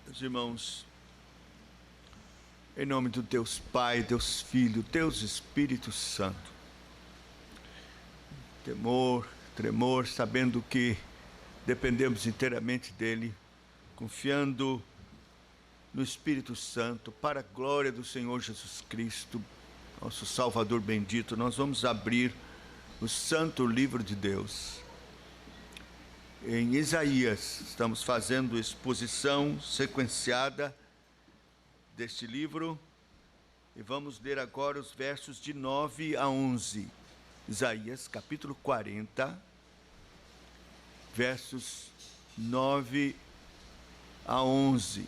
Meus irmãos, em nome do Deus Pai, Deus Filho, Deus Espírito Santo, temor, tremor, sabendo que dependemos inteiramente dEle, confiando no Espírito Santo, para a glória do Senhor Jesus Cristo, nosso Salvador bendito, nós vamos abrir o Santo Livro de Deus. Em Isaías, estamos fazendo exposição sequenciada deste livro e vamos ler agora os versos de 9 a 11. Isaías, capítulo 40, versos 9 a 11.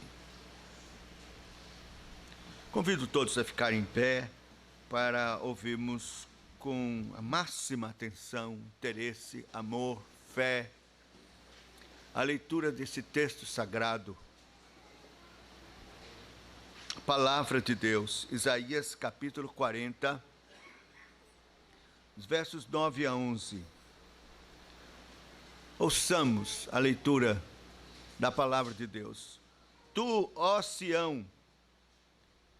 Convido todos a ficarem em pé para ouvirmos com a máxima atenção, interesse, amor, fé, a leitura desse texto sagrado, a palavra de Deus, Isaías capítulo 40, os versos 9 a 11. Ouçamos a leitura da palavra de Deus. Tu, ó Sião,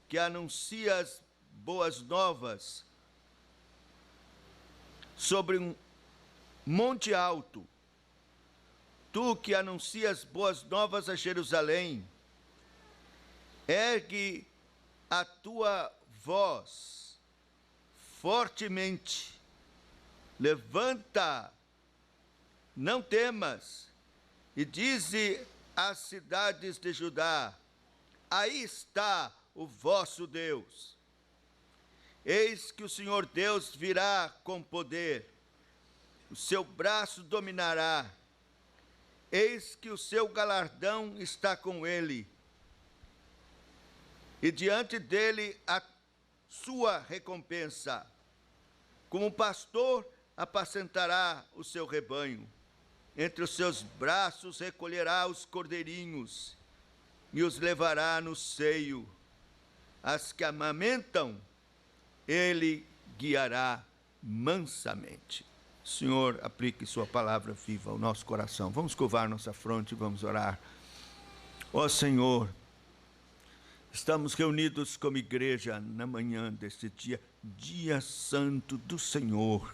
que anuncias boas novas sobre um monte alto, tu que anuncias boas novas a Jerusalém, ergue a tua voz fortemente, levanta, não temas, e dize às cidades de Judá: aí está o vosso Deus. Eis que o Senhor Deus virá com poder, o seu braço dominará. Eis que o seu galardão está com ele, e diante dele a sua recompensa. Como um pastor apacentará o seu rebanho, entre os seus braços recolherá os cordeirinhos, e os levará no seio. As que amamentam, ele guiará mansamente. Senhor, aplique sua palavra viva ao nosso coração. Vamos curvar nossa fronte e vamos orar. Ó Senhor, estamos reunidos como igreja na manhã deste dia santo do Senhor,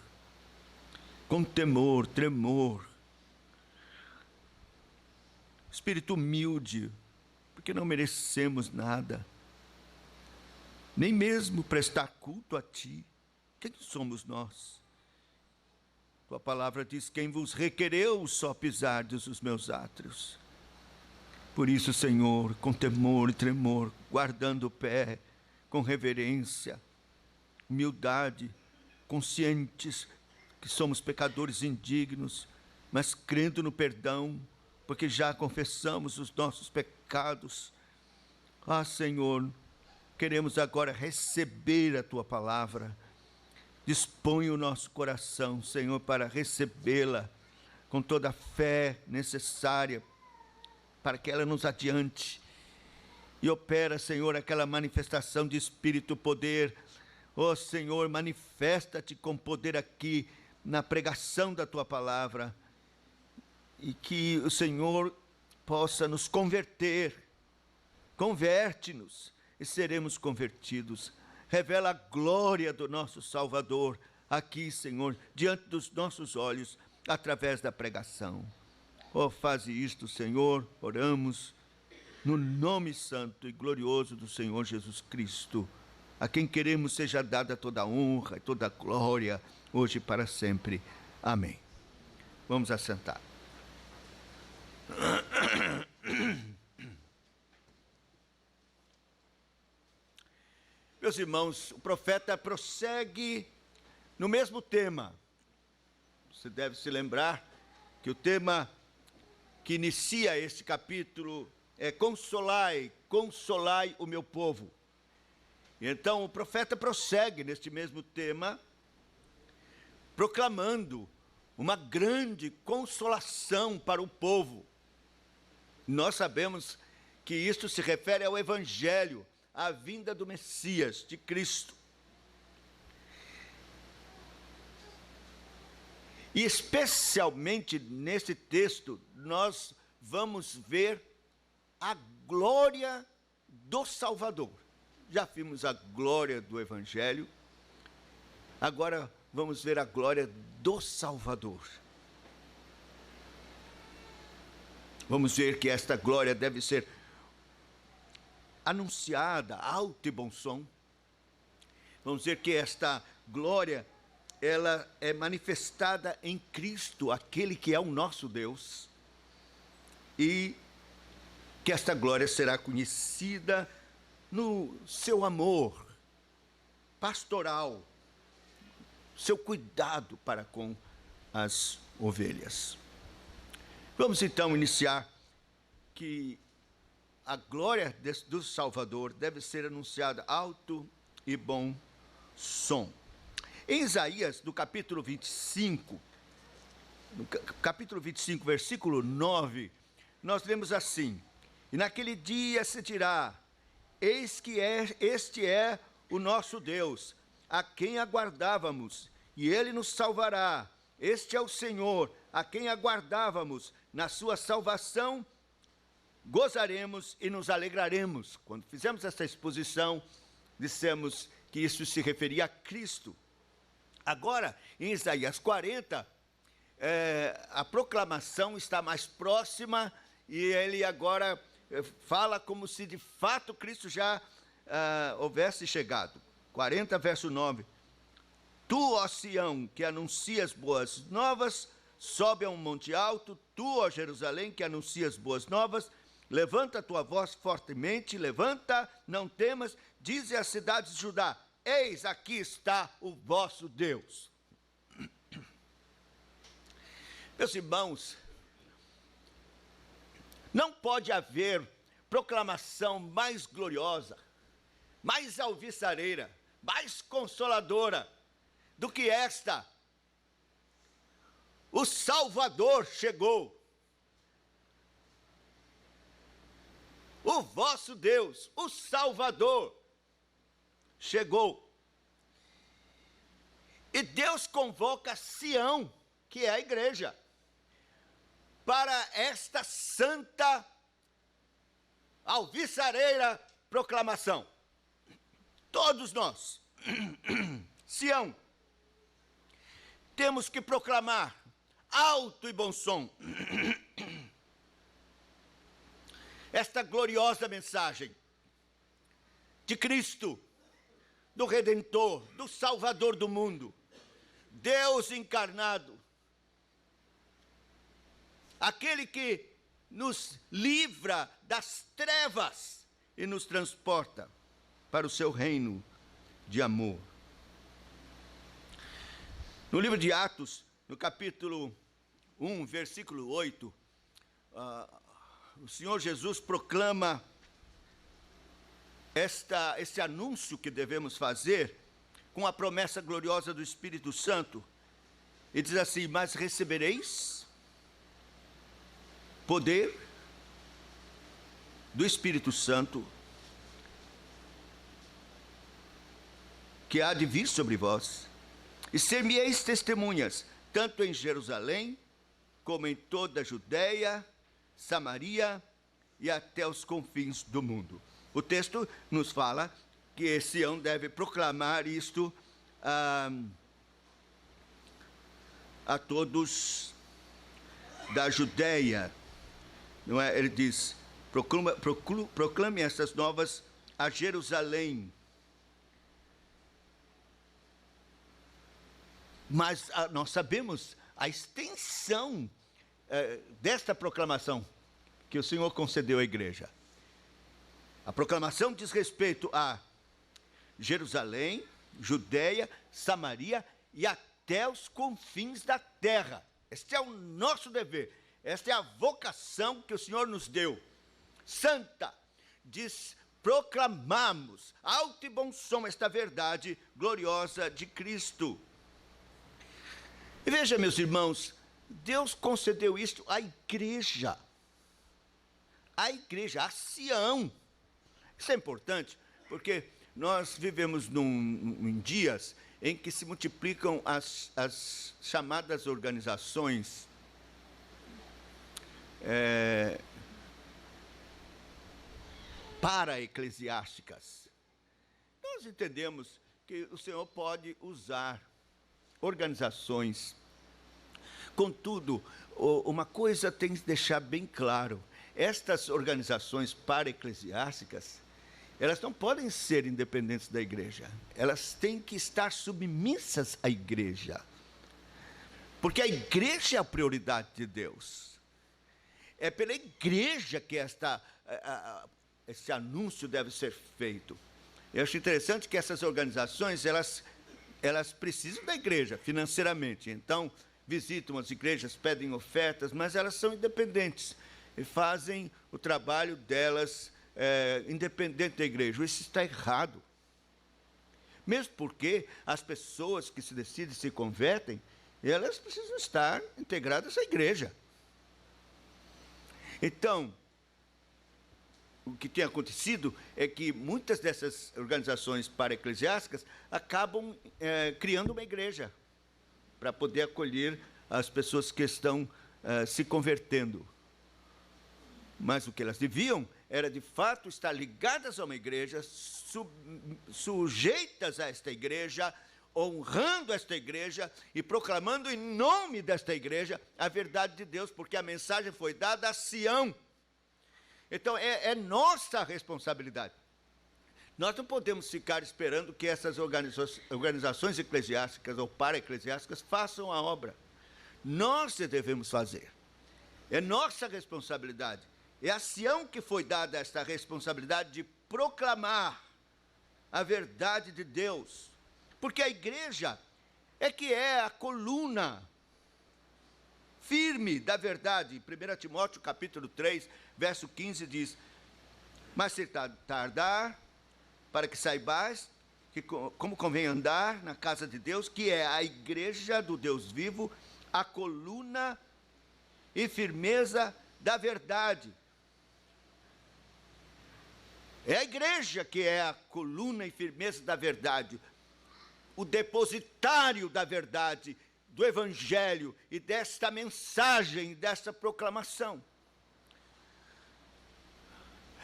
com temor, tremor, espírito humilde, porque não merecemos nada, nem mesmo prestar culto a Ti. Quem somos nós? Tua palavra diz: quem vos requereu, só pisardes os meus átrios. Por isso, Senhor, com temor e tremor, guardando o pé, com reverência, humildade, conscientes que somos pecadores indignos, mas crendo no perdão, porque já confessamos os nossos pecados. Ah, Senhor, queremos agora receber a Tua palavra. Dispõe o nosso coração, Senhor, para recebê-la com toda a fé necessária para que ela nos adiante. E opera, Senhor, aquela manifestação de Espírito, poder. Ó Senhor, manifesta-te com poder aqui na pregação da Tua palavra. E que o Senhor possa nos converter. Converte-nos e seremos convertidos. Revela a glória do nosso Salvador aqui, Senhor, diante dos nossos olhos, através da pregação. Oh, faze isto, Senhor, oramos, no nome santo e glorioso do Senhor Jesus Cristo, a quem queremos seja dada toda a honra e toda a glória, hoje e para sempre. Amém. Vamos assentar. Meus irmãos, o profeta prossegue no mesmo tema. Você deve se lembrar que o tema que inicia este capítulo é: consolai, consolai o meu povo. E então o profeta prossegue neste mesmo tema, proclamando uma grande consolação para o povo. Nós sabemos que isto se refere ao Evangelho, a vinda do Messias, de Cristo. E especialmente nesse texto, nós vamos ver a glória do Salvador. Já vimos a glória do Evangelho, agora vamos ver a glória do Salvador. Vamos ver que esta glória deve ser anunciada, alto e bom som. Vamos ver que esta glória, ela é manifestada em Cristo, aquele que é o nosso Deus. E que esta glória será conhecida no seu amor pastoral, seu cuidado para com as ovelhas. Vamos então iniciar que a glória do Salvador deve ser anunciada alto e bom som. Em Isaías, no capítulo 25, versículo 9, nós lemos assim: e naquele dia se dirá, eis que este é o nosso Deus, a quem aguardávamos, e ele nos salvará. Este é o Senhor, a quem aguardávamos, na sua salvação gozaremos e nos alegraremos. Quando fizemos essa exposição, dissemos que isso se referia a Cristo. Agora, em Isaías 40, a proclamação está mais próxima e ele agora fala como se de fato Cristo já houvesse chegado. 40, verso 9. Tu, ó Sião, que anuncias boas novas, sobe a um monte alto, tu, ó Jerusalém, que anuncias boas novas, levanta a tua voz fortemente, levanta, não temas, dize às cidades de Judá, eis aqui está o vosso Deus. Meus irmãos, não pode haver proclamação mais gloriosa, mais alvissareira, mais consoladora do que esta. O Salvador chegou. O vosso Deus, o Salvador, chegou. E Deus convoca Sião, que é a igreja, para esta santa, alvissareira proclamação. Todos nós, Sião, temos que proclamar alto e bom som esta gloriosa mensagem de Cristo, do Redentor, do Salvador do mundo, Deus encarnado, aquele que nos livra das trevas e nos transporta para o seu reino de amor. No livro de Atos, no capítulo 1, versículo 8, o Senhor Jesus proclama este anúncio que devemos fazer com a promessa gloriosa do Espírito Santo. E diz assim: mas recebereis poder do Espírito Santo, que há de vir sobre vós, e ser-me-eis testemunhas, tanto em Jerusalém, como em toda a Judéia, Samaria e até os confins do mundo. O texto nos fala que Sião deve proclamar isto a todos da Judéia. Não é? Ele diz, proclame essas novas a Jerusalém. Mas nós sabemos a extensão desta proclamação que o Senhor concedeu à igreja. A proclamação diz respeito a Jerusalém, Judéia, Samaria e até os confins da terra. Este é o nosso dever, esta é a vocação que o Senhor nos deu. Santa, diz, proclamamos alto e bom som esta verdade gloriosa de Cristo. E veja, meus irmãos, Deus concedeu isto à igreja, a Sião. Isso é importante, porque nós vivemos em dias em que se multiplicam as chamadas organizações para-eclesiásticas. Nós entendemos que o Senhor pode usar organizações. Contudo, uma coisa tem que deixar bem claro: estas organizações para-eclesiásticas, elas não podem ser independentes da igreja. Elas têm que estar submissas à igreja. Porque a igreja é a prioridade de Deus. É pela igreja que esse anúncio deve ser feito. Eu acho interessante que essas organizações, elas precisam da igreja financeiramente. Então, visitam as igrejas, pedem ofertas, mas elas são independentes e fazem o trabalho delas independente da igreja. Isso está errado. Mesmo porque as pessoas que se decidem se convertem, elas precisam estar integradas à igreja. Então, o que tem acontecido é que muitas dessas organizações para-eclesiásticas acabam criando uma igreja para poder acolher as pessoas que estão se convertendo. Mas o que elas deviam era, de fato, estar ligadas a uma igreja, sujeitas a esta igreja, honrando esta igreja e proclamando em nome desta igreja a verdade de Deus, porque a mensagem foi dada a Sião. Então, é nossa responsabilidade. Nós não podemos ficar esperando que essas organizações eclesiásticas ou para-eclesiásticas façam a obra. Nós devemos fazer. É nossa responsabilidade. É a Sião que foi dada esta responsabilidade de proclamar a verdade de Deus. Porque a igreja é que é a coluna firme da verdade. 1 Timóteo capítulo 3, verso 15 diz: mas se tardar, para que saibais que, como convém andar na casa de Deus, que é a igreja do Deus vivo, a coluna e firmeza da verdade. É a igreja que é a coluna e firmeza da verdade, o depositário da verdade, do evangelho e desta mensagem, desta proclamação.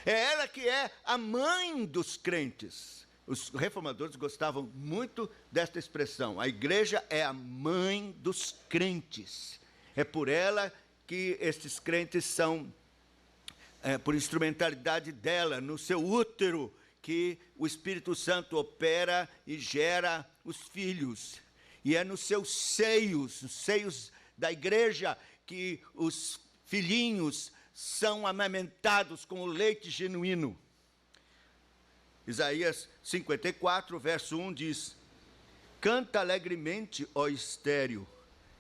É ela que é a mãe dos crentes. Os reformadores gostavam muito desta expressão: a igreja é a mãe dos crentes. É por ela que estes crentes são, por instrumentalidade dela, no seu útero, que o Espírito Santo opera e gera os filhos. E é nos seus seios, os seios da igreja, que os filhinhos são amamentados com o leite genuíno. Isaías 54, verso 1 diz: canta alegremente, ó estéril,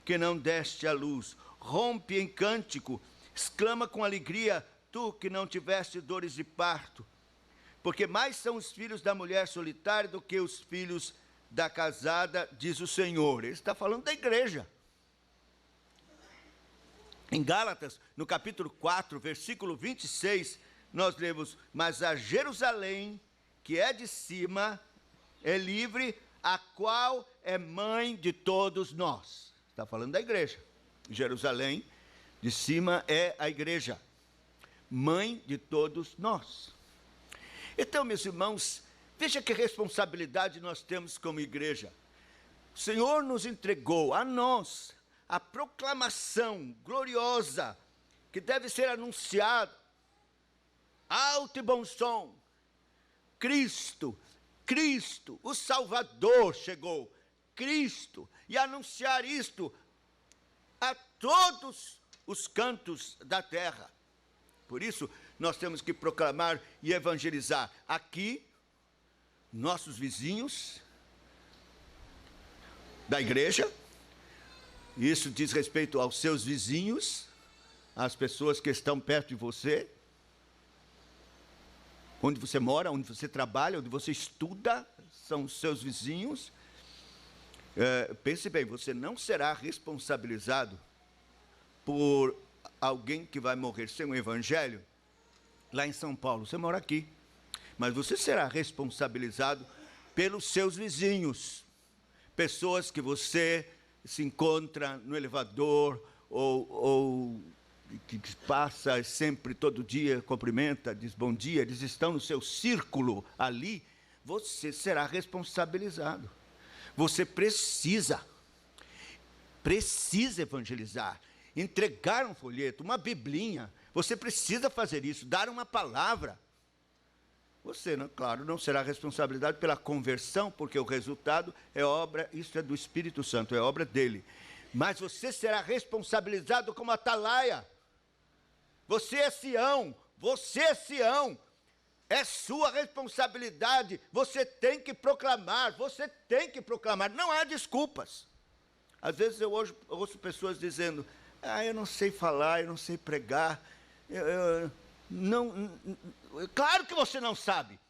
que não deste à luz, rompe em cântico, exclama com alegria, tu que não tiveste dores de parto, porque mais são os filhos da mulher solitária do que os filhos da casada, diz o Senhor. Ele está falando da igreja. Em Gálatas, no capítulo 4, versículo 26, nós lemos: mas a Jerusalém, que é de cima, é livre, a qual é mãe de todos nós. Está falando da igreja. Jerusalém, de cima, é a igreja, mãe de todos nós. Então, meus irmãos, veja que responsabilidade nós temos como igreja. O Senhor nos entregou a nós a proclamação gloriosa que deve ser anunciada, alto e bom som: Cristo, Cristo, o Salvador chegou, Cristo, e anunciar isto a todos os cantos da terra. Por isso, nós temos que proclamar e evangelizar aqui, nossos vizinhos da igreja. Isso diz respeito aos seus vizinhos, às pessoas que estão perto de você, onde você mora, onde você trabalha, onde você estuda, são os seus vizinhos. Pense bem, você não será responsabilizado por alguém que vai morrer sem o evangelho lá em São Paulo. Você mora aqui, mas você será responsabilizado pelos seus vizinhos, pessoas que você se encontra no elevador ou que passa sempre, todo dia, cumprimenta, diz bom dia, eles estão no seu círculo ali, você será responsabilizado. Você precisa evangelizar, entregar um folheto, uma biblinha. Você precisa fazer isso, dar uma palavra. Você, claro, não será responsabilidade pela conversão, porque o resultado é obra, isso é do Espírito Santo, é obra dele. Mas você será responsabilizado como atalaia. Você é Sião, é sua responsabilidade, você tem que proclamar, não há desculpas. Às vezes eu ouço pessoas dizendo, eu não sei falar, eu não sei pregar, claro que você não sabe,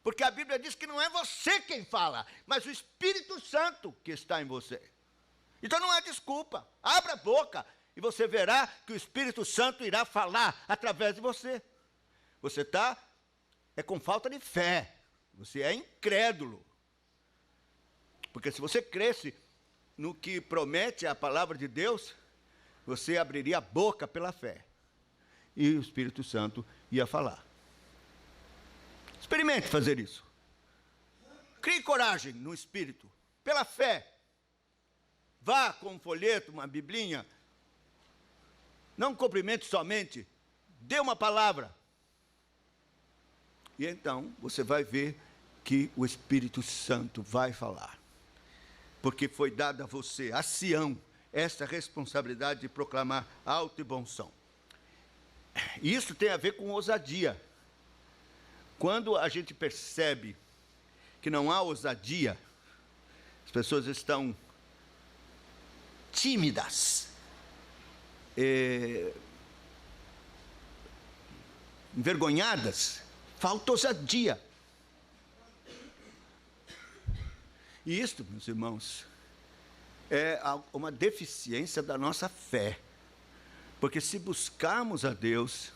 porque a Bíblia diz que não é você quem fala, mas o Espírito Santo que está em você. Então não há desculpa, abra a boca e você verá que o Espírito Santo irá falar através de você. Você está com falta de fé, você é incrédulo. Porque se você cresce no que promete a palavra de Deus, você abriria a boca pela fé. E o Espírito Santo ia falar. Experimente fazer isso. Crie coragem no Espírito, pela fé. Vá com um folheto, uma biblinha. Não cumprimente somente, dê uma palavra. E então você vai ver que o Espírito Santo vai falar. Porque foi dada a você, a Sião, essa responsabilidade de proclamar alto e bom som. E isso tem a ver com ousadia. Quando a gente percebe que não há ousadia, as pessoas estão tímidas, envergonhadas, falta ousadia. E isto, meus irmãos, é uma deficiência da nossa fé. Porque se buscarmos a Deus,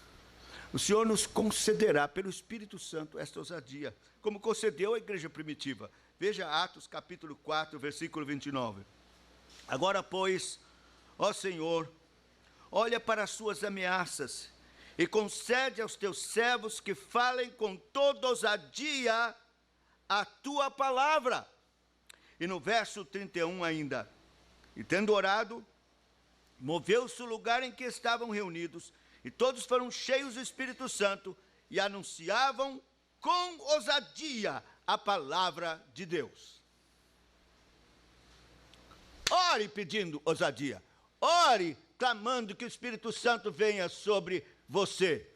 o Senhor nos concederá pelo Espírito Santo esta ousadia, como concedeu à igreja primitiva. Veja Atos capítulo 4, versículo 29. Agora, pois, ó Senhor, olha para as suas ameaças e concede aos teus servos que falem com toda ousadia a tua palavra. E no verso 31 ainda, e tendo orado, moveu-se o lugar em que estavam reunidos, e todos foram cheios do Espírito Santo, e anunciavam com ousadia a palavra de Deus. Ore pedindo ousadia, ore clamando que o Espírito Santo venha sobre você.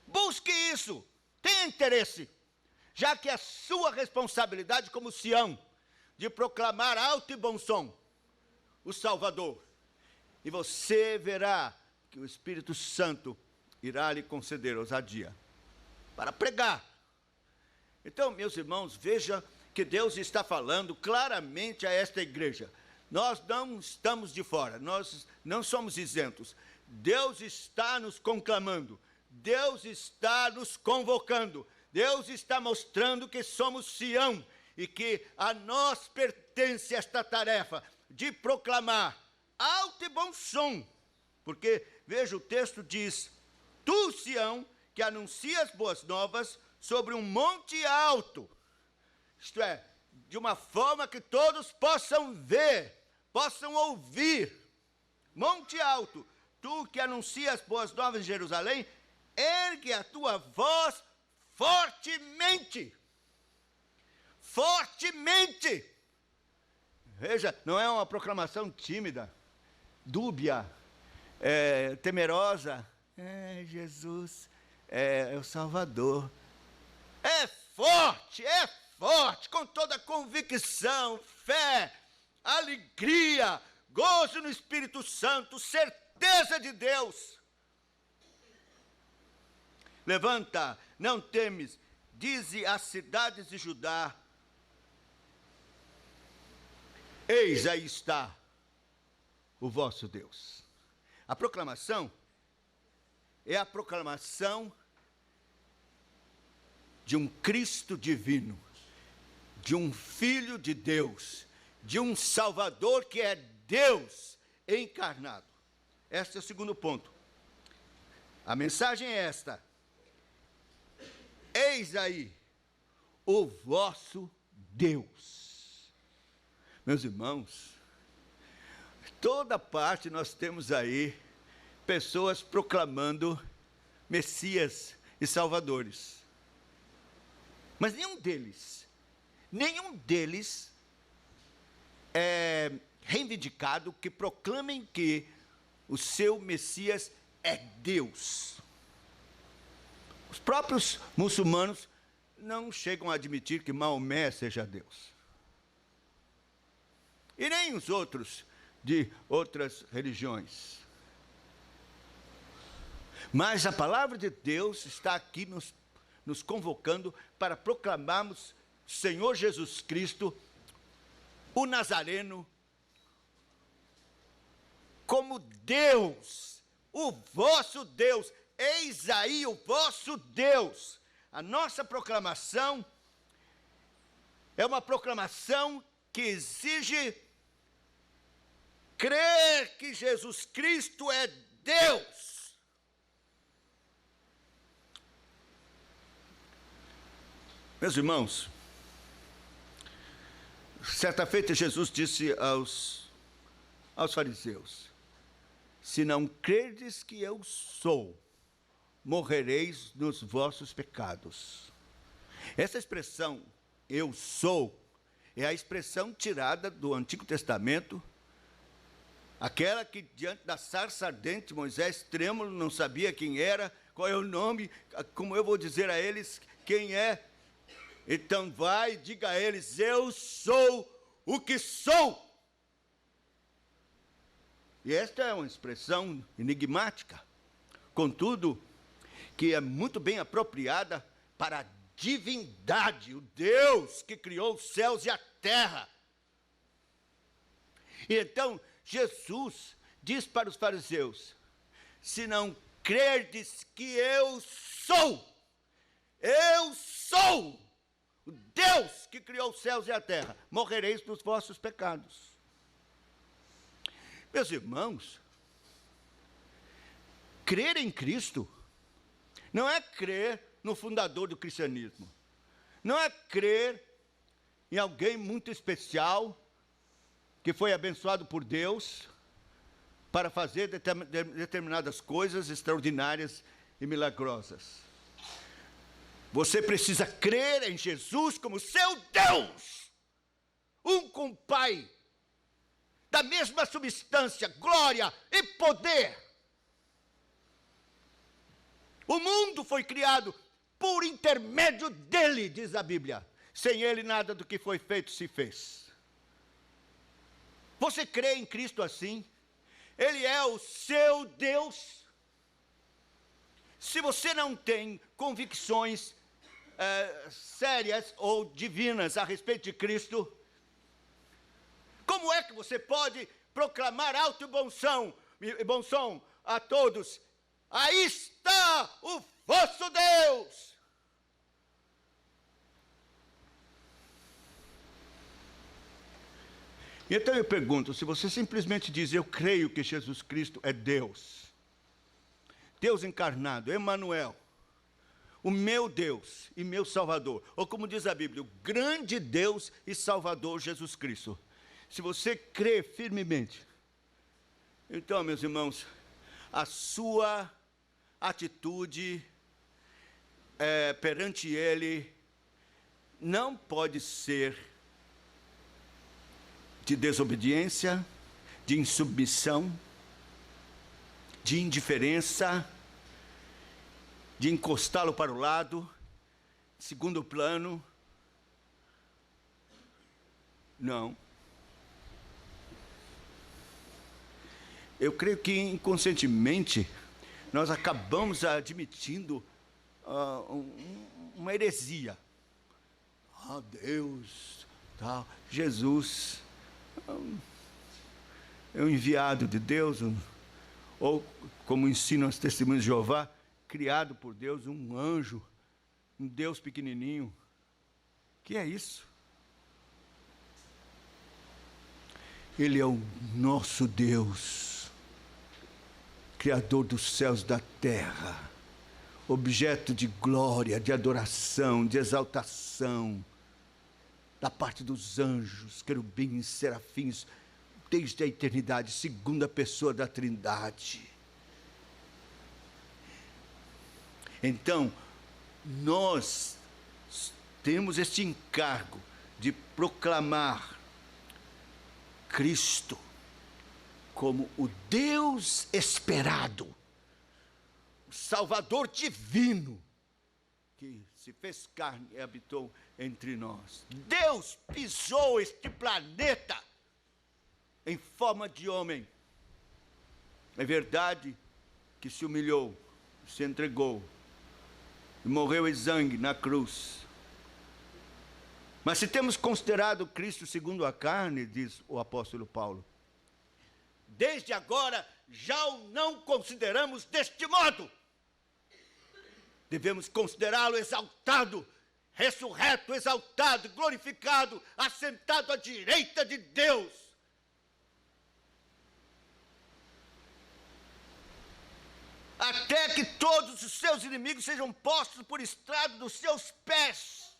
Busque isso, tenha interesse, já que é sua responsabilidade como Sião, de proclamar alto e bom som o Salvador. E você verá que o Espírito Santo irá lhe conceder ousadia para pregar. Então, meus irmãos, veja que Deus está falando claramente a esta igreja. Nós não estamos de fora, nós não somos isentos. Deus está nos conclamando, Deus está nos convocando, Deus está mostrando que somos Sião e que a nós pertence esta tarefa de proclamar alto e bom som. Porque, veja, o texto diz, tu, Sião, que anuncias boas novas sobre um monte alto. Isto é, de uma forma que todos possam ver, possam ouvir. Monte alto, tu que anuncias boas novas em Jerusalém, ergue a tua voz fortemente. Fortemente. Veja, não é uma proclamação tímida, dúbia, temerosa. Jesus é o Salvador. É forte, com toda convicção, fé, alegria, gozo no Espírito Santo, certeza de Deus. Levanta, não temes, dize às cidades de Judá, eis aí está o vosso Deus. A proclamação é a proclamação de um Cristo divino, de um Filho de Deus, de um Salvador que é Deus encarnado. este é o segundo ponto. A mensagem é esta: eis aí o vosso Deus. Meus irmãos, toda parte nós temos aí pessoas proclamando Messias e Salvadores. Mas nenhum deles é reivindicado que proclamem que o seu Messias é Deus. Os próprios muçulmanos não chegam a admitir que Maomé seja Deus. E nem os outros de outras religiões. Mas a palavra de Deus está aqui nos convocando para proclamarmos Senhor Jesus Cristo, o Nazareno, como Deus, o vosso Deus. Eis aí o vosso Deus. A nossa proclamação é uma proclamação que exige crer que Jesus Cristo é Deus. Meus irmãos, certa feita Jesus disse aos fariseus: se não credes que eu sou, morrereis nos vossos pecados. Essa expressão, eu sou, é a expressão tirada do Antigo Testamento, aquela que diante da sarça ardente, Moisés trêmulo, não sabia quem era, qual é o nome, como eu vou dizer a eles quem é. Então vai, diga a eles, eu sou o que sou. E esta é uma expressão enigmática, contudo, que é muito bem apropriada para a divindade, o Deus que criou os céus e a terra. E então, Jesus diz para os fariseus: se não crerdes que eu sou o Deus que criou os céus e a terra, morrereis nos vossos pecados. Meus irmãos, crer em Cristo não é crer no fundador do cristianismo, não é crer em alguém muito especial que foi abençoado por Deus para fazer determinadas coisas extraordinárias e milagrosas. Você precisa crer em Jesus como seu Deus, um com o Pai, da mesma substância, glória e poder. O mundo foi criado por intermédio dele, diz a Bíblia. Sem ele, nada do que foi feito se fez. Você crê em Cristo assim? Ele é o seu Deus? Se você não tem convicções sérias ou divinas a respeito de Cristo, como é que você pode proclamar alto e bom som a todos: aí está o vosso Deus? Então eu pergunto, se você simplesmente diz, eu creio que Jesus Cristo é Deus, Deus encarnado, Emanuel, o meu Deus e meu Salvador, ou como diz a Bíblia, o grande Deus e Salvador Jesus Cristo, se você crê firmemente, então, meus irmãos, a sua atitude perante Ele não pode ser de desobediência, de insubmissão, de indiferença, de encostá-lo para o lado, segundo plano. Não. Eu creio que inconscientemente nós acabamos admitindo uma heresia. Deus, tal, Jesus é um enviado de Deus, ou como ensinam as testemunhas de Jeová, criado por Deus, um anjo, um Deus pequenininho. Que é isso? Ele é o nosso Deus. Criador dos céus e da terra, objeto de glória, de adoração, de exaltação, da parte dos anjos, querubins, serafins, desde a eternidade, segunda pessoa da Trindade. Então, nós temos este encargo de proclamar Cristo como o Deus esperado, o Salvador divino, que se fez carne e habitou entre nós. Deus pisou este planeta em forma de homem. É verdade que se humilhou, se entregou e morreu em sangue na cruz. Mas se temos considerado Cristo segundo a carne, diz o apóstolo Paulo, desde agora já o não consideramos deste modo. Devemos considerá-lo exaltado, ressurreto, exaltado, glorificado, assentado à direita de Deus. Até que todos os seus inimigos sejam postos por estrado dos seus pés.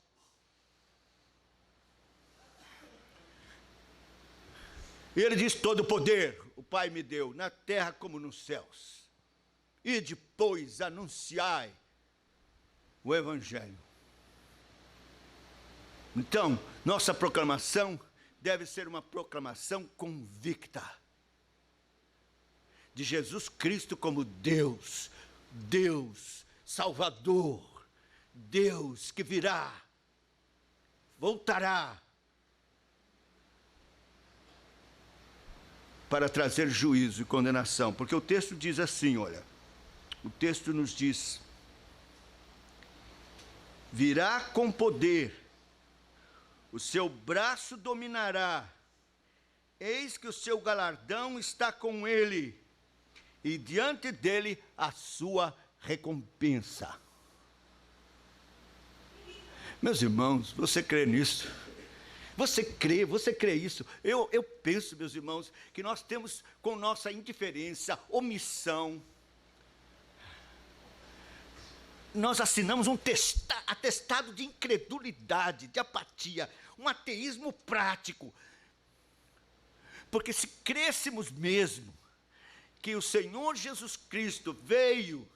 E ele diz: todo poder o Pai me deu, na terra como nos céus. E depois anunciai o Evangelho. Então, nossa proclamação deve ser uma proclamação convicta de Jesus Cristo como Deus, Deus Salvador, Deus que virá, voltará para trazer juízo e condenação. Porque o texto diz assim, olha, o texto nos diz: virá com poder, o seu braço dominará, eis que o seu galardão está com ele, e diante dele a sua recompensa. Meus irmãos, você crê nisso? Você crê isso? Eu penso, meus irmãos, que nós temos, com nossa indiferença, omissão, nós assinamos um atestado de incredulidade, de apatia, um ateísmo prático. Porque se crêssemos mesmo que o Senhor Jesus Cristo veio,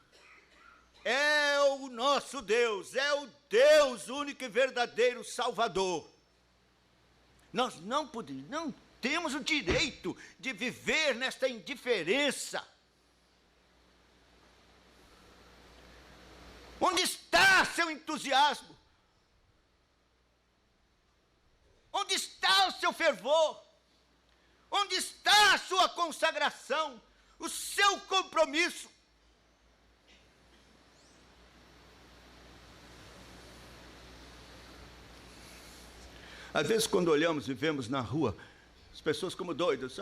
é o nosso Deus, é o Deus único e verdadeiro Salvador, nós não temos o direito de viver nesta indiferença. Onde está seu entusiasmo? Onde está o seu fervor? Onde está a sua consagração? O seu compromisso? Às vezes, quando olhamos e vemos na rua as pessoas como doidas,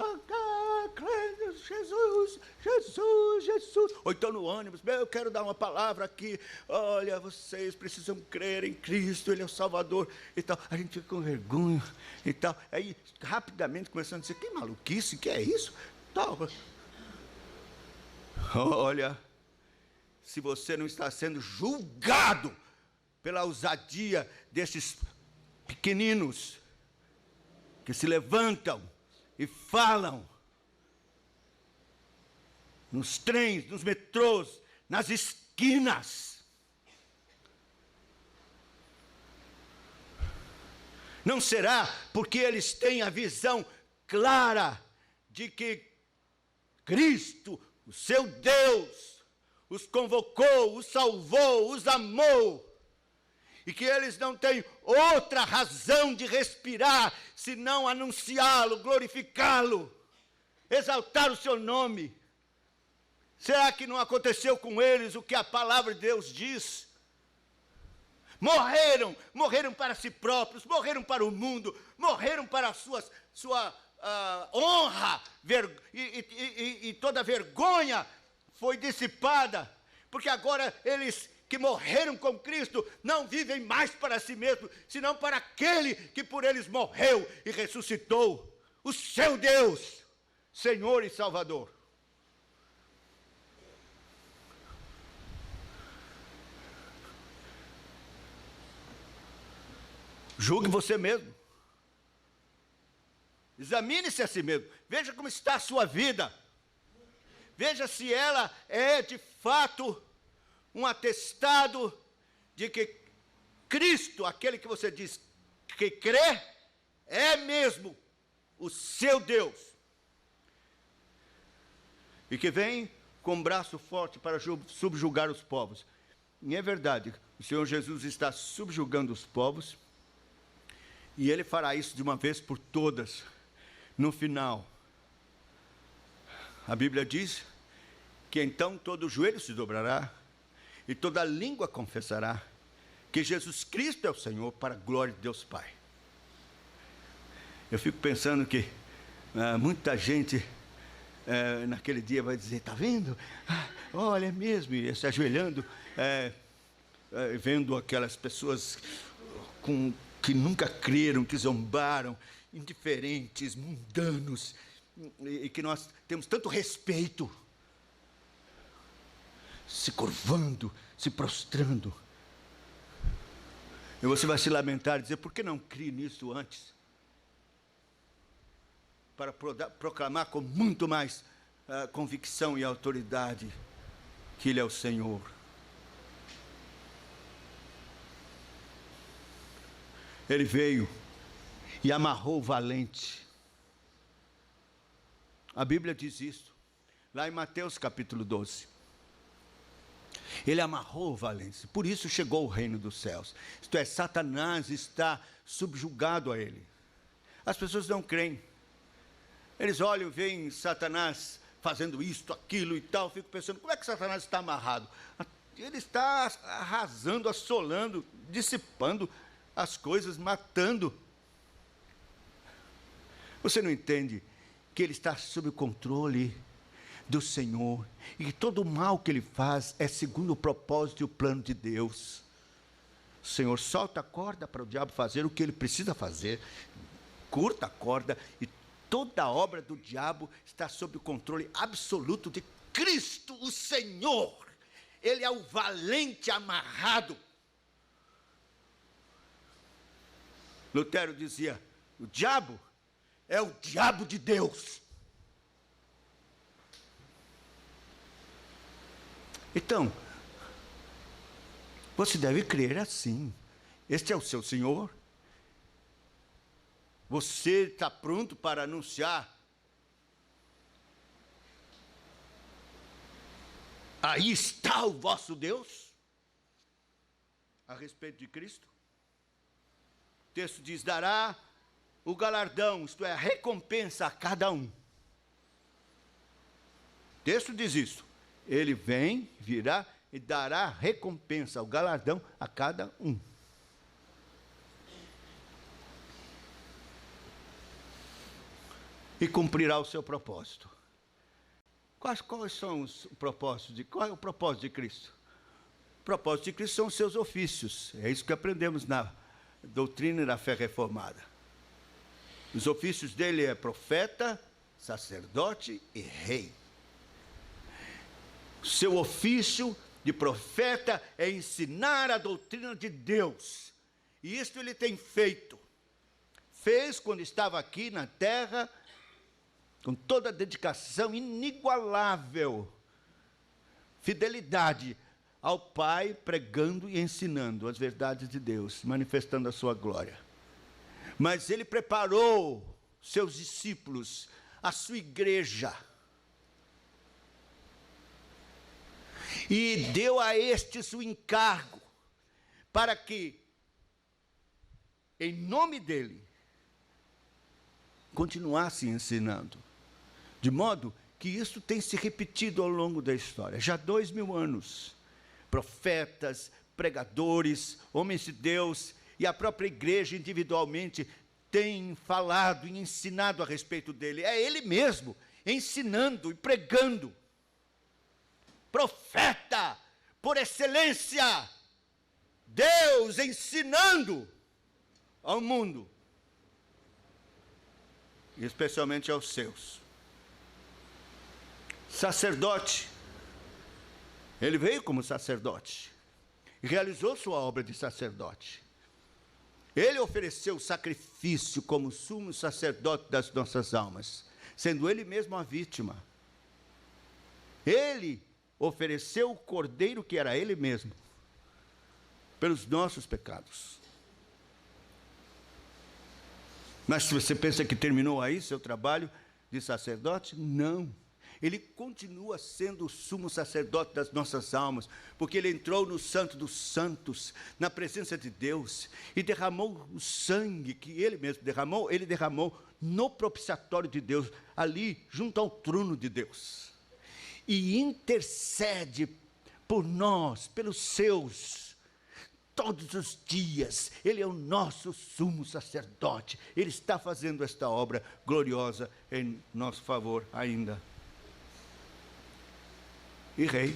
Jesus, Jesus, Jesus. Ou então no ônibus, eu quero dar uma palavra aqui. Olha, vocês precisam crer em Cristo, Ele é o Salvador e tal. A gente fica com vergonha e tal. Aí, rapidamente, começando a dizer: que maluquice, que é isso? Tal. Olha, se você não está sendo julgado pela ousadia desses pequeninos que se levantam e falam nos trens, nos metrôs, nas esquinas. Não será porque eles têm a visão clara de que Cristo, o seu Deus, os convocou, os salvou, os amou, e que eles não têm outra razão de respirar senão anunciá-lo, glorificá-lo, exaltar o seu nome. Será que não aconteceu com eles o que a palavra de Deus diz? Morreram para si próprios, morreram para o mundo, morreram para a sua honra, e toda vergonha foi dissipada, porque agora eles que morreram com Cristo não vivem mais para si mesmos, senão para aquele que por eles morreu e ressuscitou, o seu Deus, Senhor e Salvador. Julgue você mesmo. Examine-se a si mesmo. Veja como está a sua vida. Veja se ela é de fato um atestado de que Cristo, aquele que você diz que crê, é mesmo o seu Deus. E que vem com um braço forte para subjugar os povos. E é verdade, o Senhor Jesus está subjugando os povos, e Ele fará isso de uma vez por todas. No final, a Bíblia diz que então todo joelho se dobrará, e toda língua confessará que Jesus Cristo é o Senhor, para a glória de Deus Pai. Eu fico pensando que muita gente naquele dia vai dizer, está vendo? Olha, é mesmo, e se ajoelhando, vendo aquelas pessoas que nunca creram, que zombaram, indiferentes, mundanos, e que nós temos tanto respeito, se curvando, se prostrando. E você vai se lamentar e dizer, por que não criei nisso antes? Para proclamar com muito mais convicção e autoridade que Ele é o Senhor. Ele veio e amarrou o valente. A Bíblia diz isso, lá em Mateus capítulo 12. Ele amarrou o valente, por isso chegou o reino dos céus. Isto é, Satanás está subjugado a ele. As pessoas não creem. Eles olham, veem Satanás fazendo isto, aquilo e tal, fico pensando, como é que Satanás está amarrado? Ele está arrasando, assolando, dissipando as coisas, matando. Você não entende que ele está sob o controle do Senhor, e que todo o mal que ele faz é segundo o propósito e o plano de Deus. O Senhor solta a corda para o diabo fazer o que ele precisa fazer, curta a corda, e toda a obra do diabo está sob o controle absoluto de Cristo, o Senhor. Ele é o valente amarrado. Lutero dizia, o diabo é o diabo de Deus. Então, você deve crer assim. Este é o seu Senhor. Você está pronto para anunciar? Aí está o vosso Deus? A respeito de Cristo? O texto diz, dará o galardão, isto é, a recompensa a cada um. O texto diz isso. Ele vem, virá e dará recompensa, o galardão a cada um. E cumprirá o seu propósito. Quais são os propósitos? Qual é o propósito de Cristo? O propósito de Cristo são os seus ofícios. É isso que aprendemos na doutrina da fé reformada. Os ofícios dele é profeta, sacerdote e rei. Seu ofício de profeta é ensinar a doutrina de Deus. E isto ele tem feito. Fez quando estava aqui na terra, com toda a dedicação inigualável, fidelidade ao Pai, pregando e ensinando as verdades de Deus, manifestando a sua glória. Mas ele preparou seus discípulos, a sua igreja, e deu a estes o encargo, para que, em nome dele, continuasse ensinando. De modo que isso tem se repetido ao longo da história. Já 2000 anos, profetas, pregadores, homens de Deus e a própria igreja individualmente têm falado e ensinado a respeito dele. É ele mesmo ensinando e pregando. Profeta por excelência, Deus ensinando ao mundo, especialmente aos seus. Sacerdote, ele veio como sacerdote e realizou sua obra de sacerdote. Ele ofereceu o sacrifício como sumo sacerdote das nossas almas, sendo ele mesmo a vítima. Ele ofereceu o cordeiro que era ele mesmo, pelos nossos pecados. Mas se você pensa que terminou aí seu trabalho de sacerdote, não. Ele continua sendo o sumo sacerdote das nossas almas, porque ele entrou no Santo dos Santos, na presença de Deus, e derramou o sangue que ele mesmo derramou, ele derramou no propiciatório de Deus, ali junto ao trono de Deus. E intercede por nós, pelos seus, todos os dias. Ele é o nosso sumo sacerdote. Ele está fazendo esta obra gloriosa em nosso favor ainda. E rei,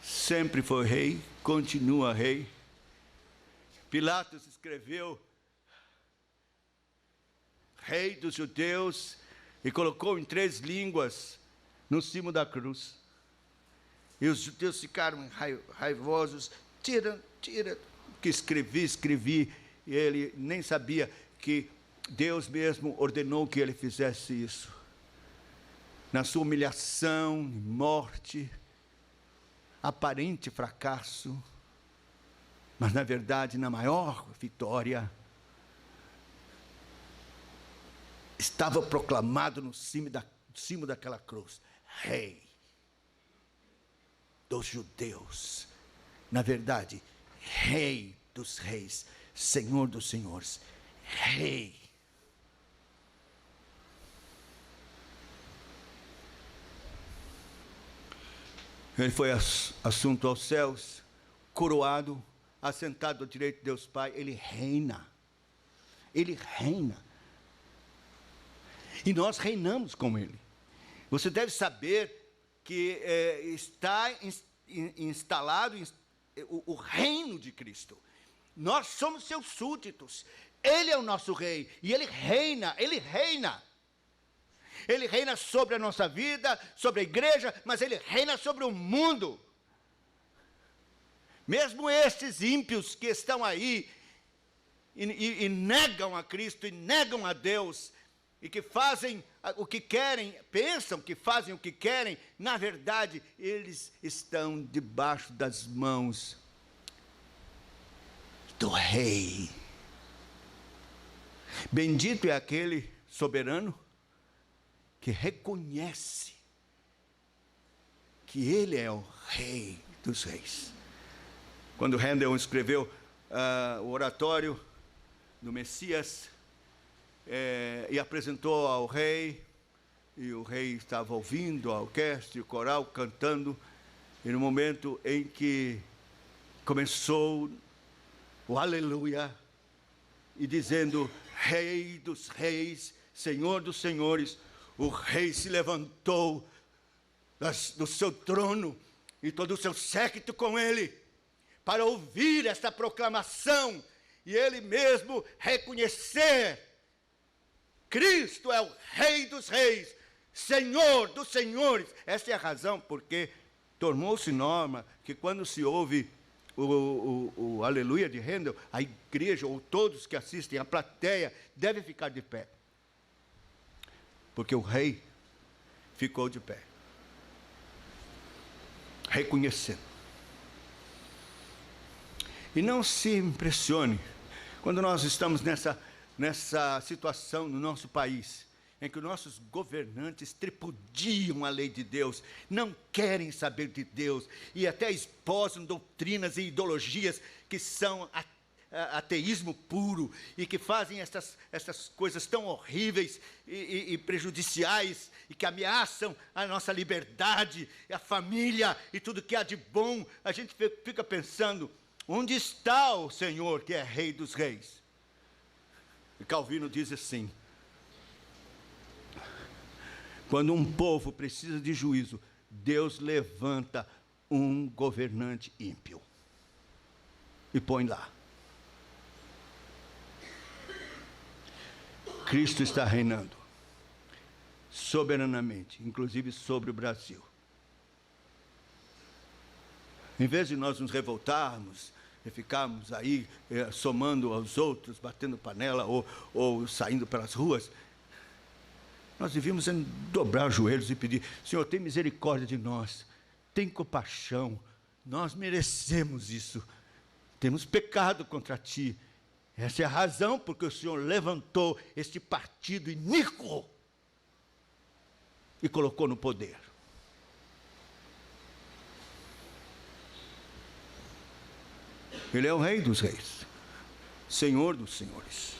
sempre foi rei, continua rei. Pilatos escreveu rei dos judeus e colocou em 3 línguas no cimo da cruz. E os judeus ficaram raivosos. Tira, que escrevi, e ele nem sabia que Deus mesmo ordenou que ele fizesse isso. Na sua humilhação, morte, aparente fracasso, mas na verdade, na maior vitória, estava proclamado no cimo daquela cruz, Rei dos judeus, na verdade, Rei dos reis, Senhor dos senhores, Rei. Ele foi assunto aos céus, coroado, assentado à direita de Deus Pai. Ele reina. Ele reina. E nós reinamos com Ele. Você deve saber que está instalado o reino de Cristo. Nós somos seus súditos. Ele é o nosso rei. E Ele reina. Ele reina. Ele reina sobre a nossa vida, sobre a igreja, mas Ele reina sobre o mundo. Mesmo estes ímpios que estão aí e negam a Cristo, e negam a Deus, e que fazem o que querem, pensam que fazem o que querem, na verdade, eles estão debaixo das mãos do Rei. Bendito é aquele soberano que reconhece que Ele é o Rei dos reis. Quando Handel escreveu o oratório do Messias, e apresentou ao rei, e o rei estava ouvindo a orquestra e o coral cantando, e no momento em que começou o aleluia, e dizendo, Rei dos reis, Senhor dos senhores, o rei se levantou do seu trono e todo o seu séquito com ele, para ouvir esta proclamação e ele mesmo reconhecer: Cristo é o Rei dos reis, Senhor dos senhores. Esta é a razão porque tornou-se norma que quando se ouve o aleluia de Handel, a igreja ou todos que assistem, a plateia, deve ficar de pé. Porque o rei ficou de pé, reconhecendo. E não se impressione quando nós estamos nessa situação no nosso país, em que os nossos governantes tripudiam a lei de Deus, não querem saber de Deus, e até esposam doutrinas e ideologias que são ateísmo puro, e que fazem essas coisas tão horríveis e prejudiciais, e que ameaçam a nossa liberdade, a família, e tudo que há de bom. A gente fica pensando, onde está o Senhor que é Rei dos reis? E Calvino diz assim: quando um povo precisa de juízo, Deus levanta um governante ímpio e põe lá. Cristo está reinando soberanamente, inclusive sobre o Brasil. Em vez de nós nos revoltarmos, e ficarmos aí somando aos outros, batendo panela ou saindo pelas ruas. Nós devíamos dobrar os joelhos e pedir: Senhor, tem misericórdia de nós, tem compaixão, nós merecemos isso, temos pecado contra Ti. Essa é a razão porque o Senhor levantou este partido iníquo e colocou no poder. Ele é o Rei dos Reis, Senhor dos Senhores.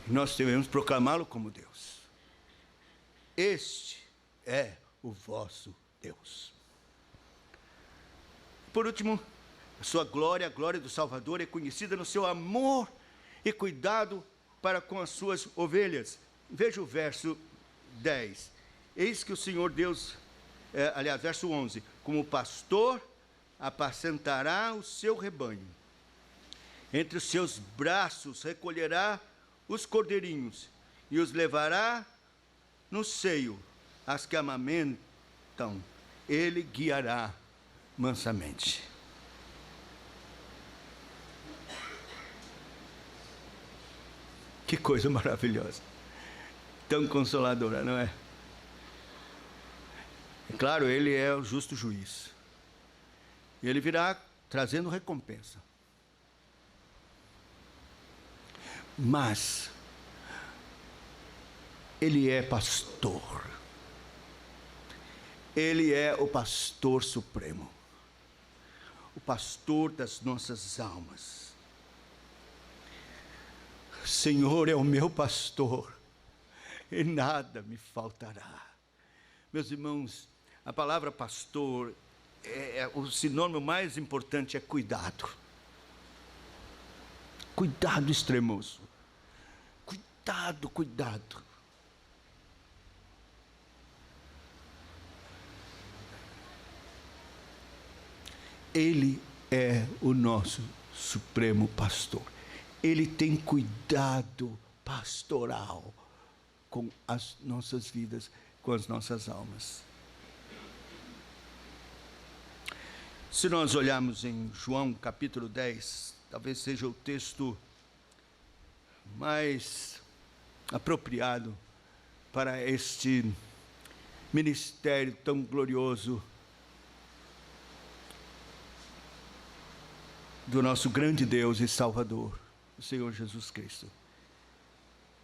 E nós devemos proclamá-lo como Deus. Este é o vosso Deus. Por último, a sua glória, a glória do Salvador, é conhecida no seu amor e cuidado para com as suas ovelhas. Veja o verso 10. Eis que o Senhor Deus, verso 11, como pastor, apacentará o seu rebanho. Entre os seus braços recolherá os cordeirinhos e os levará no seio, as que amamentam, ele guiará mansamente. Que coisa maravilhosa, tão consoladora, não é? É claro, ele é o justo juiz. E ele virá trazendo recompensa. Mas ele é pastor. Ele é o pastor supremo. O pastor das nossas almas. Senhor é o meu pastor, e nada me faltará. Meus irmãos, a palavra pastor, o sinônimo mais importante é cuidado. Cuidado extremoso. Cuidado, cuidado. Ele é o nosso supremo pastor. Ele tem cuidado pastoral com as nossas vidas, com as nossas almas. Se nós olharmos em João capítulo 10, talvez seja o texto mais apropriado para este ministério tão glorioso do nosso grande Deus e Salvador, o Senhor Jesus Cristo.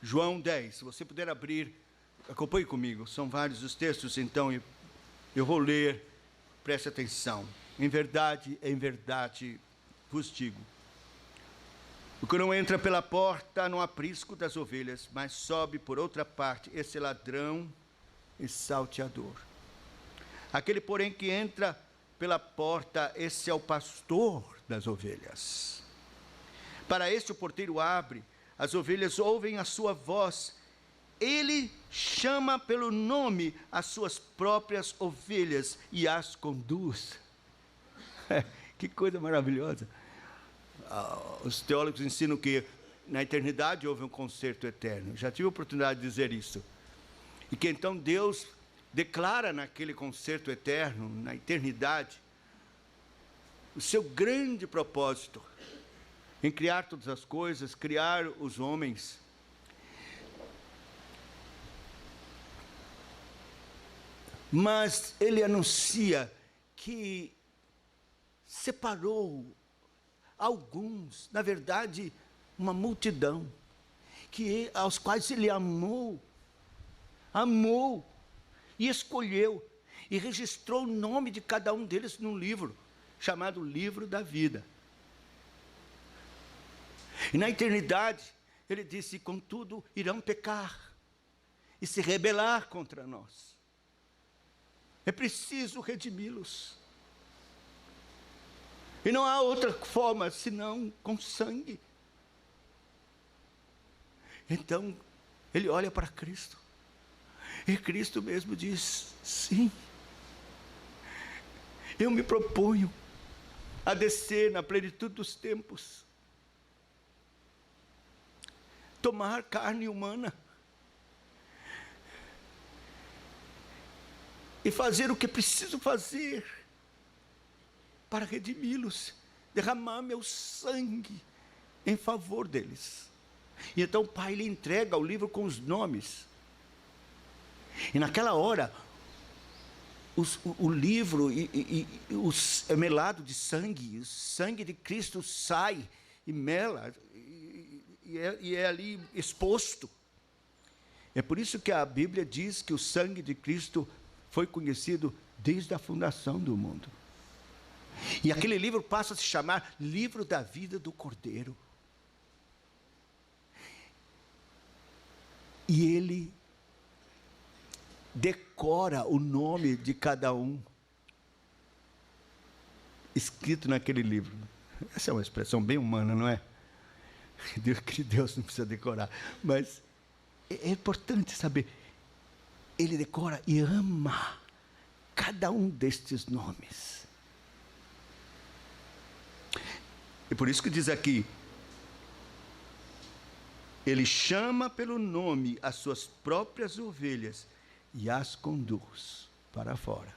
João 10, se você puder abrir, acompanhe comigo, são vários os textos, então eu vou ler, preste atenção. Em verdade vos digo, o que não entra pela porta no aprisco das ovelhas, mas sobe por outra parte, esse é ladrão e salteador. Aquele, porém, que entra pela porta, esse é o pastor das ovelhas. Para este o porteiro abre, as ovelhas ouvem a sua voz, ele chama pelo nome as suas próprias ovelhas e as conduz. Que coisa maravilhosa. Os teólogos ensinam que na eternidade houve um concerto eterno. Já tive a oportunidade de dizer isso. E que então Deus declara naquele concerto eterno, na eternidade, o seu grande propósito em criar todas as coisas, criar os homens. Mas ele anuncia que separou alguns, na verdade, uma multidão, aos quais ele amou e escolheu, e registrou o nome de cada um deles num livro, chamado Livro da Vida. E na eternidade, ele disse: contudo, irão pecar e se rebelar contra nós. É preciso redimi-los. E não há outra forma senão com sangue. Então, ele olha para Cristo. E Cristo mesmo diz: sim, eu me proponho a descer na plenitude dos tempos, tomar carne humana e fazer o que preciso fazer para redimi-los, derramar meu sangue em favor deles. E então o pai lhe entrega o livro com os nomes. E naquela hora, o livro é melado de sangue, o sangue de Cristo sai e mela, e é ali exposto. É por isso que a Bíblia diz que o sangue de Cristo foi conhecido desde a fundação do mundo. E aquele livro passa a se chamar Livro da Vida do Cordeiro. E ele decora o nome de cada um escrito naquele livro. Essa é uma expressão bem humana, não é? Que Deus não precisa decorar. Mas é importante saber. Ele decora e ama cada um destes nomes. E por isso que diz aqui, ele chama pelo nome as suas próprias ovelhas e as conduz para fora.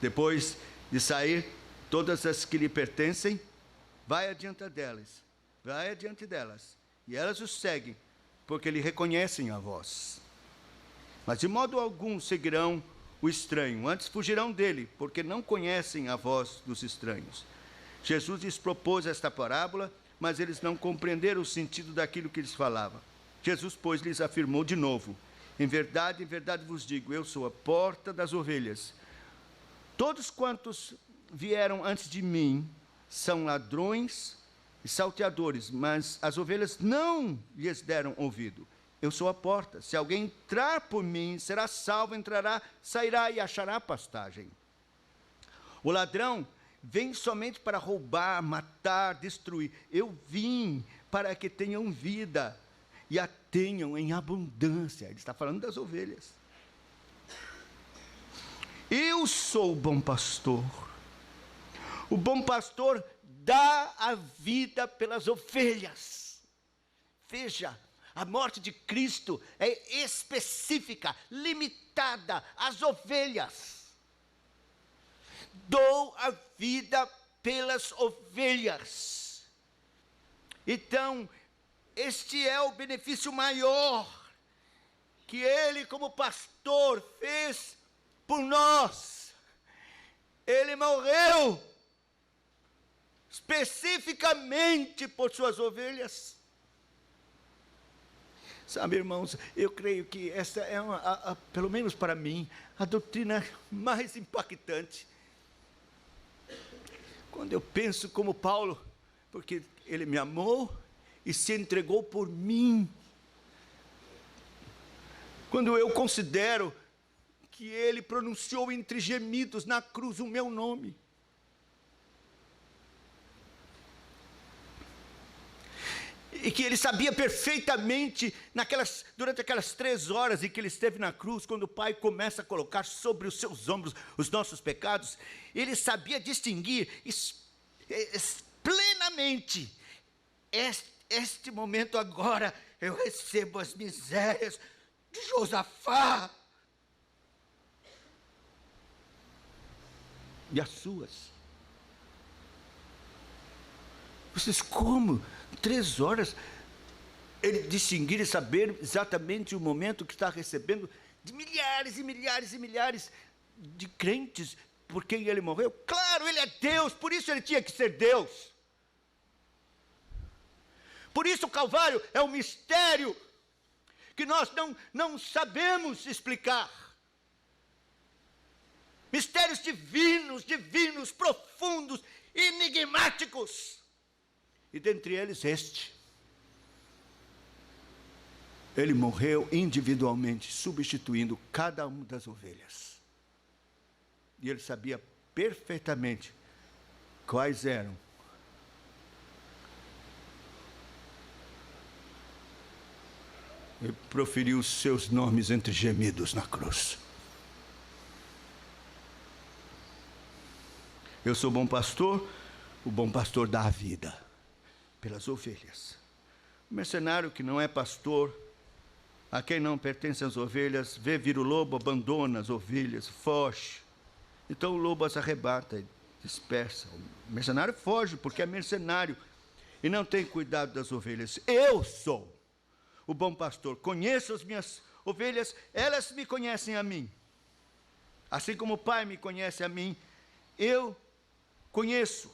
Depois de sair todas as que lhe pertencem, vai adiante delas, e elas o seguem, porque lhe reconhecem a voz. Mas de modo algum seguirão o estranho, antes fugirão dele, porque não conhecem a voz dos estranhos. Jesus lhes propôs esta parábola, mas eles não compreenderam o sentido daquilo que lhes falava. Jesus, pois, lhes afirmou de novo: em verdade vos digo, eu sou a porta das ovelhas. Todos quantos vieram antes de mim são ladrões e salteadores, mas as ovelhas não lhes deram ouvido. Eu sou a porta. Se alguém entrar por mim, será salvo, entrará, sairá e achará pastagem. O ladrão vem somente para roubar, matar, destruir. Eu vim para que tenham vida e a tenham em abundância. Ele está falando das ovelhas. Eu sou o bom pastor. O bom pastor dá a vida pelas ovelhas. Veja, a morte de Cristo é específica, limitada às ovelhas. Dou a vida pelas ovelhas. Então, este é o benefício maior que ele, como pastor, fez por nós. Ele morreu especificamente por suas ovelhas. Sabe, irmãos, eu creio que essa é, pelo menos para mim, a doutrina mais impactante. Quando eu penso como Paulo, porque ele me amou e se entregou por mim. Quando eu considero que ele pronunciou entre gemidos na cruz o meu nome. E que ele sabia perfeitamente, durante aquelas 3 horas em que ele esteve na cruz, quando o Pai começa a colocar sobre os seus ombros os nossos pecados, ele sabia distinguir plenamente, este momento agora, eu recebo as misérias de Josafá e as suas. Vocês como? 3 horas, ele distinguir e saber exatamente o momento que está recebendo de milhares e milhares e milhares de crentes por quem ele morreu. Claro, ele é Deus, por isso ele tinha que ser Deus. Por isso o Calvário é um mistério que nós não sabemos explicar. Mistérios divinos, profundos, enigmáticos. E dentre eles este. Ele morreu individualmente, substituindo cada uma das ovelhas. E ele sabia perfeitamente quais eram. Ele proferiu os seus nomes entre gemidos na cruz. Eu sou bom pastor, o bom pastor dá a vida pelas ovelhas. O mercenário que não é pastor, a quem não pertencem as ovelhas, vê vir o lobo, abandona as ovelhas, foge. Então o lobo as arrebata e dispersa. O mercenário foge, porque é mercenário e não tem cuidado das ovelhas. Eu sou o bom pastor, conheço as minhas ovelhas, elas me conhecem a mim. Assim como o Pai me conhece a mim, eu conheço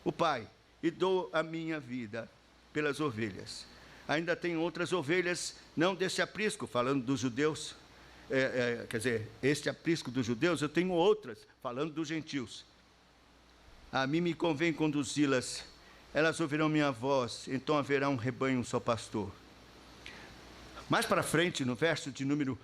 o Pai e dou a minha vida pelas ovelhas. Ainda tem outras ovelhas, não desse aprisco, falando dos judeus, quer dizer, este aprisco dos judeus, eu tenho outras, falando dos gentios. A mim me convém conduzi-las, elas ouvirão minha voz, então haverá um rebanho, um só pastor. Mais para frente, no verso de número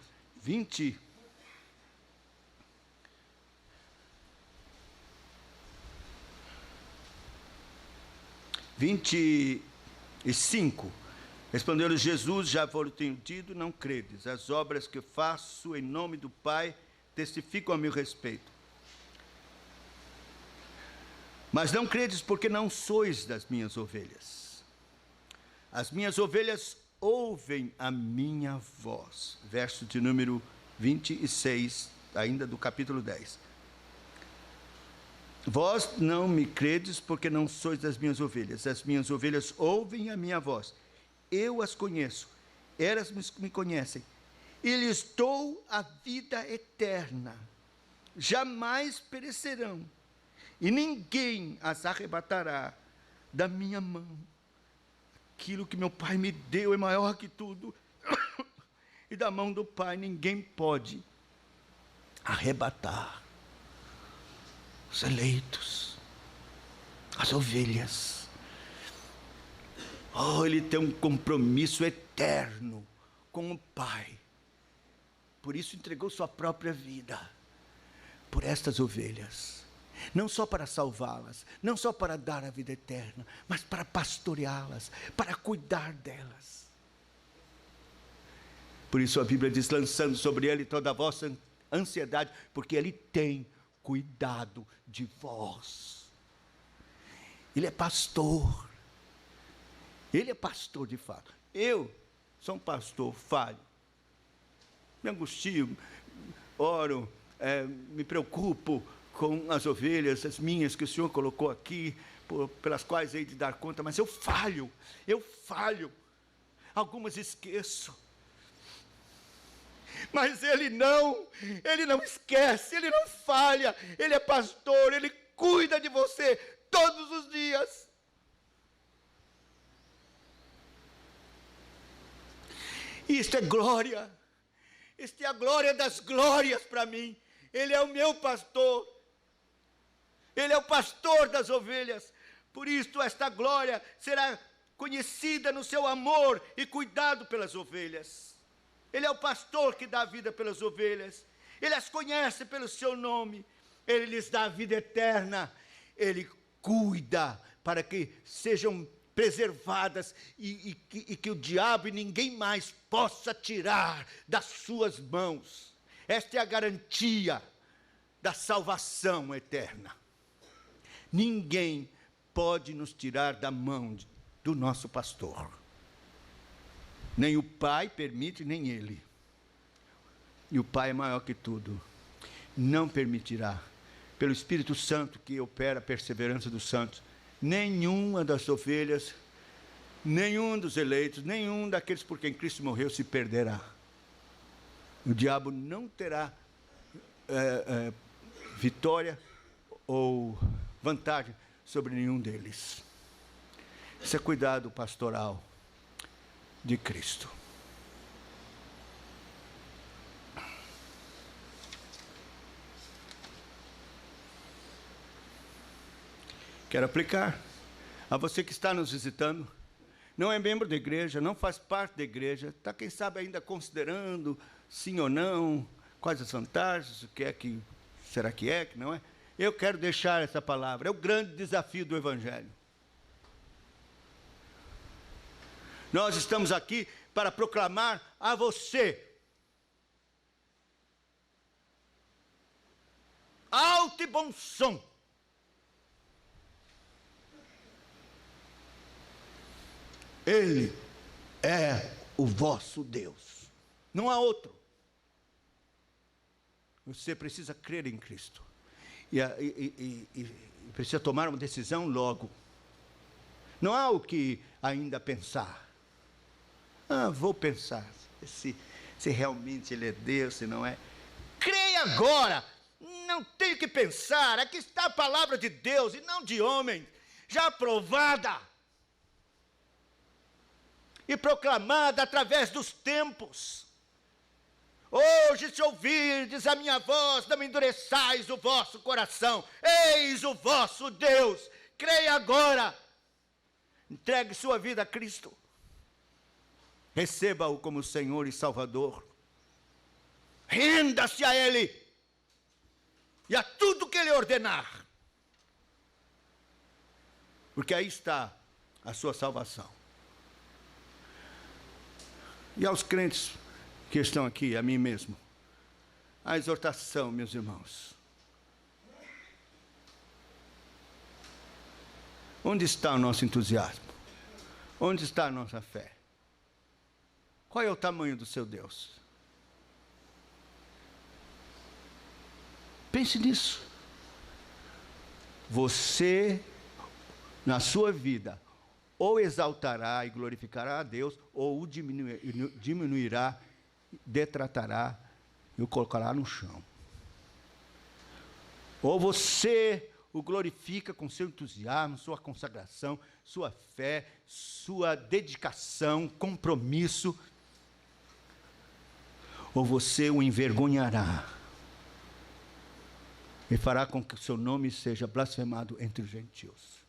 25, respondeu-lhe Jesus: já vos tenho dito, não credes. As obras que faço em nome do Pai testificam a meu respeito. Mas não credes porque não sois das minhas ovelhas. As minhas ovelhas ouvem a minha voz. Verso de número 26, ainda do capítulo 10. Vós não me credes porque não sois das minhas ovelhas. As minhas ovelhas ouvem a minha voz. Eu as conheço, elas me conhecem. E lhes dou a vida eterna. Jamais perecerão. E ninguém as arrebatará da minha mão. Aquilo que meu Pai me deu é maior que tudo. E da mão do Pai ninguém pode arrebatar os eleitos, as ovelhas. Oh, ele tem um compromisso eterno com o Pai. Por isso entregou sua própria vida por estas ovelhas. Não só para salvá-las, não só para dar a vida eterna, mas para pastoreá-las, para cuidar delas. Por isso a Bíblia diz: lançando sobre ele toda a vossa ansiedade, porque ele tem cuidado de vós. Ele é pastor. Ele é pastor de fato. Eu sou um pastor falho. Me angustio, oro, me preocupo com as ovelhas, as minhas que o Senhor colocou aqui, pelas quais hei de dar conta, mas eu falho. Algumas esqueço. Mas Ele não esquece, Ele não falha. Ele é pastor, Ele cuida de você todos os dias. Isto é glória. Isto é a glória das glórias para mim. Ele é o meu pastor. Ele é o pastor das ovelhas. Por isso esta glória será conhecida no seu amor e cuidado pelas ovelhas. Ele é o pastor que dá a vida pelas ovelhas. Ele as conhece pelo seu nome. Ele lhes dá a vida eterna. Ele cuida para que sejam preservadas e que o diabo e ninguém mais possa tirar das suas mãos. Esta é a garantia da salvação eterna. Ninguém pode nos tirar da mão do nosso pastor. Nem o Pai permite, nem Ele. E o Pai é maior que tudo. Não permitirá, pelo Espírito Santo que opera a perseverança dos santos, nenhuma das ovelhas, nenhum dos eleitos, nenhum daqueles por quem Cristo morreu se perderá. O diabo não terá vitória ou vantagem sobre nenhum deles. Isso é cuidado pastoral de Cristo. Quero aplicar a você que está nos visitando, não é membro da igreja, não faz parte da igreja, está, quem sabe, ainda considerando sim ou não, quais as vantagens, o que é que, será que é, que não é? Eu quero deixar essa palavra, é o grande desafio do Evangelho. Nós estamos aqui para proclamar a você, alto e bom som, Ele é o vosso Deus, não há outro. Você precisa crer em Cristo. E precisa tomar uma decisão logo. Não há o que ainda pensar. Vou pensar se realmente Ele é Deus, se não é. Creia agora. Não tem que pensar. Aqui está a palavra de Deus e não de homem, já aprovada e proclamada através dos tempos. Hoje, se ouvirdes a minha voz, não endureçais o vosso coração. Eis o vosso Deus. Creia agora. Entregue sua vida a Cristo. Receba-o como Senhor e Salvador. Renda-se a Ele e a tudo que Ele ordenar. Porque aí está a sua salvação. E aos crentes que estão aqui, a mim mesmo, a exortação, meus irmãos. Onde está o nosso entusiasmo? Onde está a nossa fé? Qual é o tamanho do seu Deus? Pense nisso. Você, na sua vida, ou exaltará e glorificará a Deus, ou o diminuirá, detratará e o colocará no chão. Ou você o glorifica com seu entusiasmo, sua consagração, sua fé, sua dedicação, compromisso, ou você o envergonhará e fará com que o seu nome seja blasfemado entre os gentios.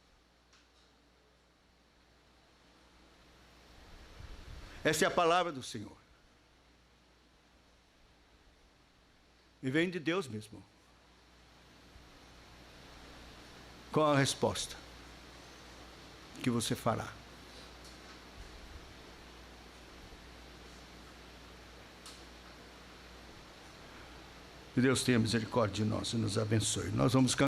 Essa é a palavra do Senhor. E vem de Deus mesmo. Qual a resposta que você fará? Que Deus tenha misericórdia de nós e nos abençoe. Nós vamos cantar.